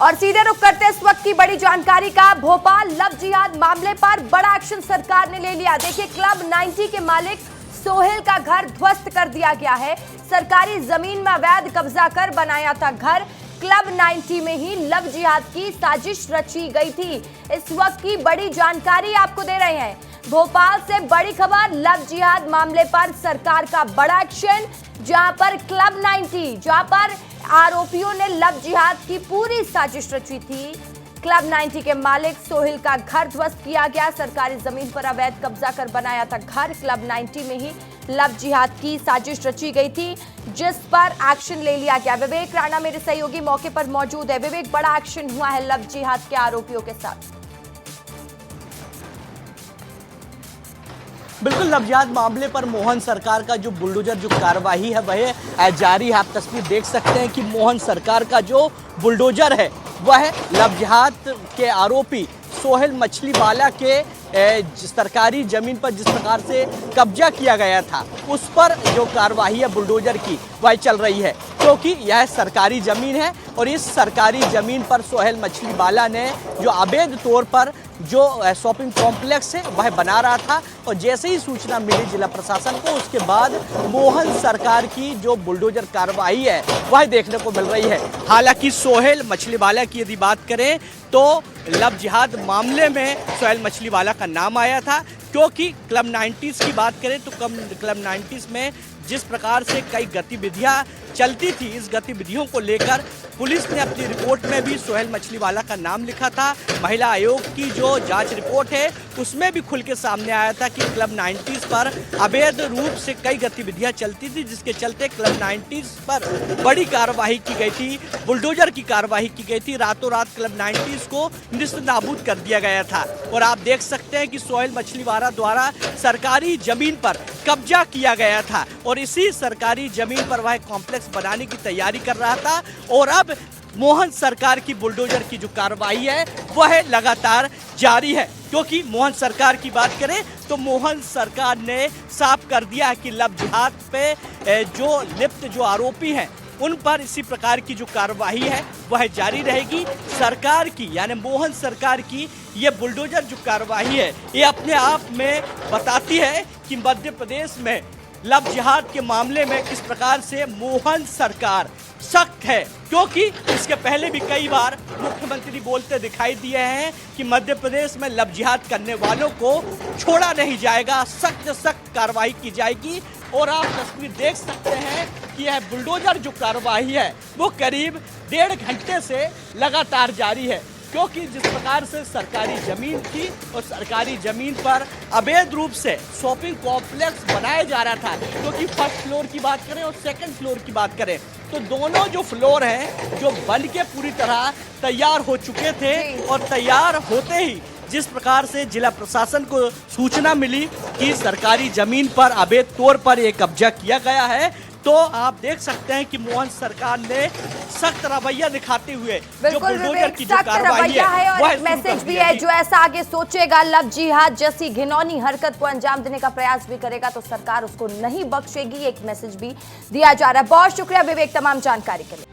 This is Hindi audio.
और सीधे रुक करते इस वक्त की बड़ी जानकारी का। भोपाल लव जिहाद मामले पर बड़ा एक्शन सरकार ने ले लिया। देखिए, क्लब 90 के मालिक सोहेल का घर ध्वस्त कर दिया गया है। सरकारी जमीन में अवैध कब्जा कर बनाया था घर। क्लब 90 में ही लव जिहाद की साजिश रची गई थी। इस वक्त की बड़ी जानकारी आपको दे रहे हैं। भोपाल से बड़ी खबर, लव जिहाद मामले पर सरकार का बड़ा एक्शन, जहां पर क्लब 90, जहां पर आरोपियों ने लव जिहाद की पूरी साजिश रची थी। क्लब 90 के मालिक सोहेल का घर ध्वस्त किया गया। सरकारी जमीन पर अवैध कब्जा कर बनाया था घर। क्लब 90 में ही लव जिहाद की साजिश रची गई थी, जिस पर एक्शन ले लिया गया। विवेक राणा मेरे सहयोगी मौके पर मौजूद है। विवेक, बड़ा एक्शन हुआ है लव जिहाद के आरोपियों के साथ। बिल्कुल, लव जिहाद मामले पर मोहन सरकार का जो बुलडोजर जो कार्रवाई है वह जारी है। आप तस्वीर देख सकते हैं कि मोहन सरकार का जो बुलडोजर है वह लव जिहाद के आरोपी सोहेल मछलीवाला के सरकारी जमीन पर जिस प्रकार से कब्जा किया गया था उस पर जो कार्रवाई है बुलडोजर की वह चल रही है, क्योंकि यह सरकारी जमीन है और इस सरकारी जमीन पर सोहेल मछलीवाला ने जो अवैध तौर पर जो शॉपिंग कॉम्प्लेक्स है वह बना रहा था। और जैसे ही सूचना मिली जिला प्रशासन को, उसके बाद मोहन सरकार की जो बुलडोजर कार्रवाई है वह देखने को मिल रही है। हालांकि सोहेल मछलीवाला की यदि बात करें तो लव जिहाद मामले में सोहेल मछलीवाला का नाम आया था, क्योंकि क्लब 90s की बात करें तो क्लब 90s में जिस प्रकार से कई गतिविधियां चलती थी, इस गतिविधियों को लेकर पुलिस ने अपनी रिपोर्ट में भी सोहेल मछलीवाला का नाम लिखा था। महिला आयोग की जो जांच रिपोर्ट है उसमें भी खुल के सामने आया था कि क्लब 90s पर अवैध रूप से कई गतिविधियां चलती थी, जिसके चलते क्लब 90s पर बड़ी कार्रवाई की गई थी, बुलडोजर की कार्रवाई की गई थी। रातों रात क्लब 90s को निस्त नाबूद कर दिया गया था। और आप देख सकते हैं कि सोहेल मछलीवाला द्वारा सरकारी जमीन पर कब्जा किया गया था और इसी सरकारी जमीन पर वह कॉम्प्लेक्स बनाने की तैयारी कर रहा था। और अब मोहन सरकार की बुलडोजर की जो कार्रवाई है वह लगातार जारी है, क्योंकि मोहन सरकार की बात करें तो मोहन सरकार ने साफ कर दिया कि लव जिहाद पे जो लिप्त जो आरोपी हैं उन पर इसी प्रकार की जो कार्रवाई है वह जारी रहेगी। सरकार की यानी मोहन सरकार की ये बुलडोजर जो कार्रवाई है ये अपने आप में बताती है कि मध्य प्रदेश में लव जिहाद के मामले में किस प्रकार से मोहन सरकार सख्त है, क्योंकि इसके पहले भी कई बार मुख्यमंत्री बोलते दिखाई दिए हैं कि मध्य प्रदेश में लव जिहाद करने वालों को छोड़ा नहीं जाएगा, सख्त सख्त कार्रवाई की जाएगी। और आप तस्वीर देख सकते हैं कि यह बुलडोजर जो कार्रवाई है वो करीब 1.5 घंटे से लगातार जारी है, क्योंकि जिस प्रकार से सरकारी जमीन थी और सरकारी जमीन पर अवैध रूप से शॉपिंग कॉम्प्लेक्स बनाया जा रहा था, क्योंकि फर्स्ट फ्लोर की बात करें और सेकंड फ्लोर की बात करें तो दोनों जो फ्लोर हैं जो बन के पूरी तरह तैयार हो चुके थे। और तैयार होते ही जिस प्रकार से जिला प्रशासन को सूचना मिली कि सरकारी जमीन पर अवैध तौर पर एक कब्जा किया गया है, तो आप देख सकते हैं कि मोहन सरकार ने सख्त रवैया दिखाते हुए जो बुलडोजर की जो कार्रवाई है और एक मैसेज भी है, जो ऐसा आगे सोचेगा, लव जिहाद जैसी घिनौनी हरकत को अंजाम देने का प्रयास भी करेगा तो सरकार उसको नहीं बख्शेगी। एक मैसेज भी दिया जा रहा है। बहुत शुक्रिया विवेक तमाम जानकारी के लिए।